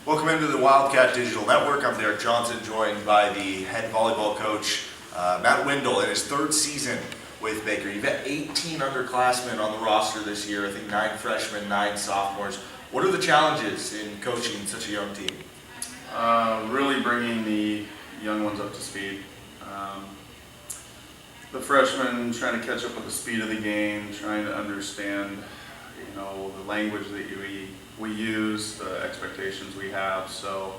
Welcome into the Wildcat Digital Network. I'm Derek Johnson, joined by the head volleyball coach, Matt Windle, in his third season with Baker. You've got 18 underclassmen on the roster this year, I think 9 freshmen, 9 sophomores. What are the challenges in coaching such a young team? Really bringing the young ones up to speed. The freshmen trying to catch up with the speed of the game, trying to understand, the language that we use, the expectations we have. So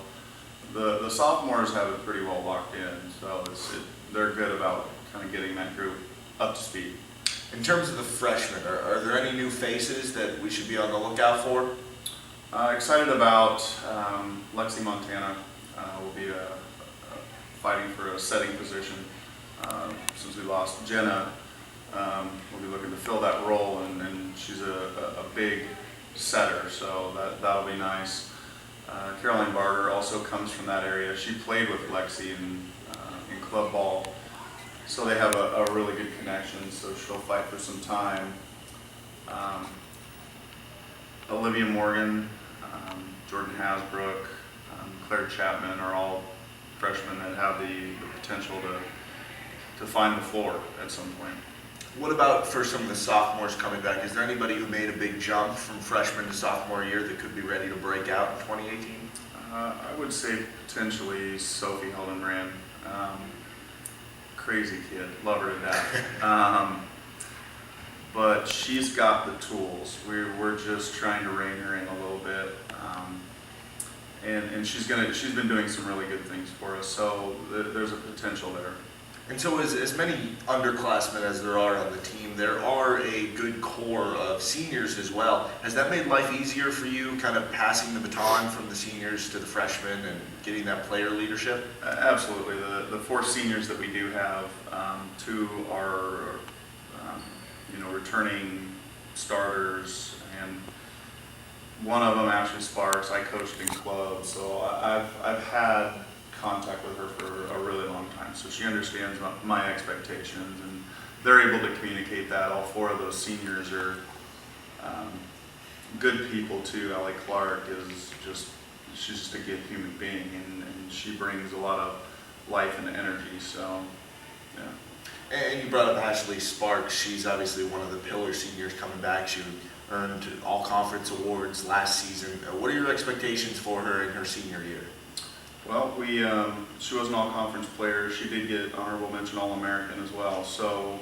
the sophomores have it pretty well locked in. So they're good about kind of getting that group up to speed. In terms of the freshmen, are there any new faces that we should be on the lookout for? Excited about Lexi Montana. Will be fighting for a setting position. Since we lost Jenna, we'll be looking to fill that role, and she's a big setter, so that'll be nice. Caroline Barger also comes from that area. She played with Lexi in club ball, so they have a really good connection, so she'll fight for some time. Olivia Morgan, Jordan Hasbrook, Claire Chapman are all freshmen that have the potential to find the floor at some point. What about for some of the sophomores coming back? Is there anybody who made a big jump from freshman to sophomore year that could be ready to break out in 2018? I would say potentially Sophie Heldenbrand. Crazy kid, love her to death. But she's got the tools. We're just trying to rein her in a little bit. And she's been doing some really good things for us, so there's a potential there. And so as many underclassmen as there are on the team, there are a good core of seniors as well. Has that made life easier for you, kind of passing the baton from the seniors to the freshmen and getting that player leadership? Absolutely. The 4 seniors that we do have, 2 are returning starters, and one of them actually Sparks. I coached in club, so I've had contact with her for a really long time, so she understands my expectations, and they're able to communicate that. All 4 of those seniors are good people too. Allie Clark she's just a good human being, and she brings a lot of life and energy, so yeah. And you brought up Ashley Sparks. She's obviously one of the pillar seniors coming back. She earned all conference awards last season. What are your expectations for her in her senior year? Well, she was an all-conference player. She did get honorable mention All-American as well. So,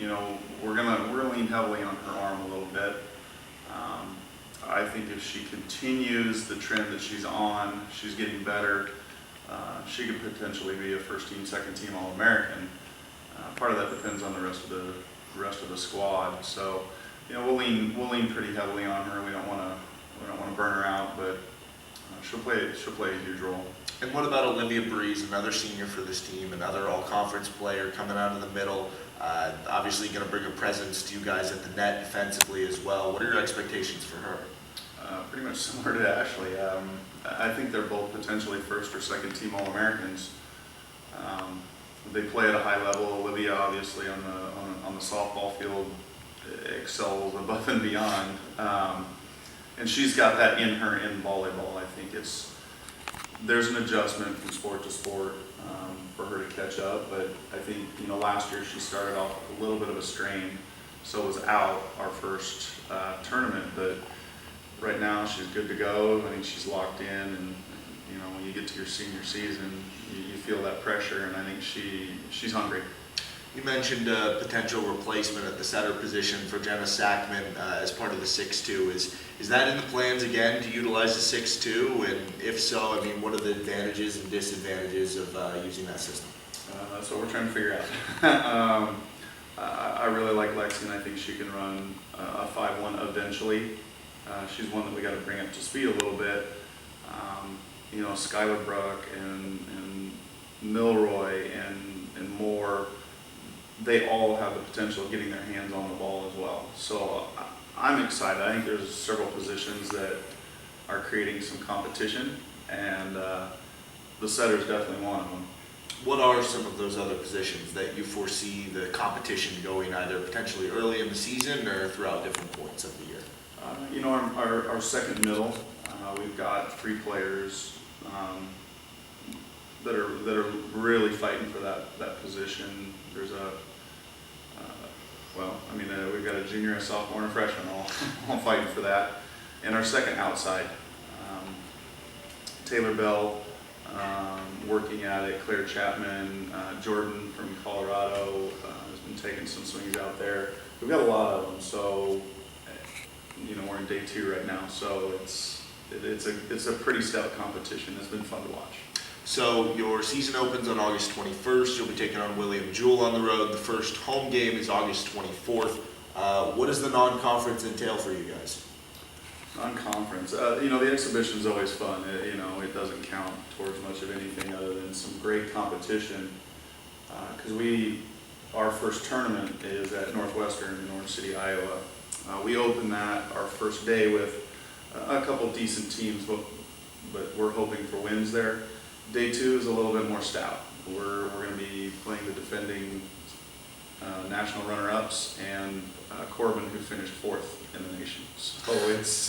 we're gonna lean heavily on her arm a little bit. I think if she continues the trend that she's on, she's getting better. She could potentially be a first-team, second-team All-American. Part of that depends on the rest of the squad. So, we'll lean pretty heavily on her. We don't want to burn her out, but she'll play a huge role. And what about Olivia Breeze, another senior for this team, another all-conference player coming out of the middle, obviously going to bring a presence to you guys at the net defensively as well. What are your expectations for her? Pretty much similar to Ashley. I think they're both potentially first or second team All-Americans. They play at a high level. Olivia, obviously, on the softball field, excels above and beyond. And she's got that in her in volleyball. I think there's an adjustment from sport to sport for her to catch up, but I think last year she started off with a little bit of a strain, so was out our first tournament, but right now she's good to go. I think she's locked in, and when you get to your senior season, you feel that pressure, and I think she's hungry. You mentioned a potential replacement at the setter position for Jenna Sackman as part of the 6-2. Is that in the plans again to utilize the 6-2? And if so, what are the advantages and disadvantages of using that system? That's what we're trying to figure out. I really like Lexi, and I think she can run a 5-1 eventually. She's one that we got to bring up to speed a little bit. Skylar Bruck and Milroy and Moore, they all have the potential of getting their hands on the ball as well. So I'm excited. I think there's several positions that are creating some competition, and the setter is definitely one of them. What are some of those other positions that you foresee the competition going either potentially early in the season or throughout different points of the year? Our second middle, We've got 3 players that are really fighting for that position. There's we've got a junior, a sophomore, and a freshman all fighting for that. And our second outside, Taylor Bell, working at it, Claire Chapman, Jordan from Colorado has been taking some swings out there. We've got a lot of them, so we're in day 2 right now, so it's a pretty stout competition. It's been fun to watch. So your season opens on August 21st. You'll be taking on William Jewell on the road. The first home game is August 24th. What does the non-conference entail for you guys? Non-conference, the exhibition's always fun. It doesn't count towards much of anything other than some great competition. Because our first tournament is at Northwestern in Orange City, Iowa. We open that our first day with a couple decent teams, but we're hoping for wins there. Day 2 is a little bit more stout. We're going to be playing the defending national runner-ups and Corbin, who finished 4th in the nation. So it's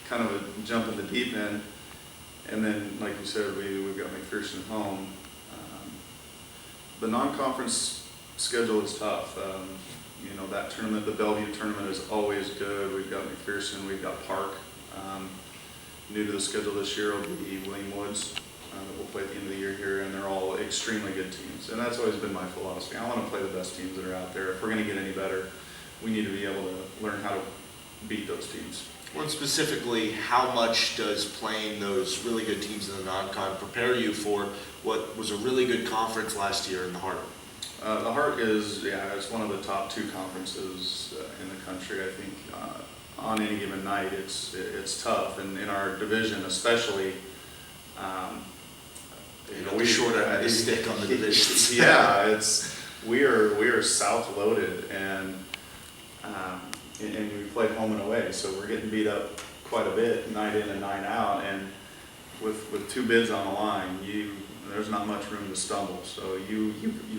kind of a jump in the deep end. And then, like you said, we've got McPherson home. The non-conference schedule is tough. That tournament, the Bellevue tournament, is always good. We've got McPherson, we've got Park. New to the schedule this year will be William Woods. That we'll play at the end of the year here, and they're all extremely good teams. And that's always been my philosophy. I want to play the best teams that are out there. If we're going to get any better, we need to be able to learn how to beat those teams. Well, and specifically, how much does playing those really good teams in the non-con prepare you for what was a really good conference last year in the Heart? The Heart it's one of the top 2 conferences in the country. I think on any given night, it's tough, and in our division especially. We're short end of the stick on the divisions. Yeah, we are south loaded, and we play home and away, so we're getting beat up quite a bit, night in and night out. And with 2 bids on the line, there's not much room to stumble. So you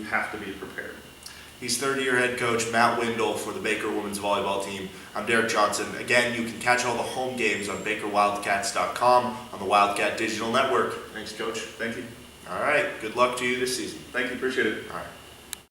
have to be prepared. He's third-year head coach Matt Windle for the Baker women's volleyball team. I'm Derek Johnson. Again, you can catch all the home games on BakerWildcats.com on the Wildcat Digital Network. Thanks, Coach. Thank you. All right. Good luck to you this season. Thank you. Appreciate it. All right.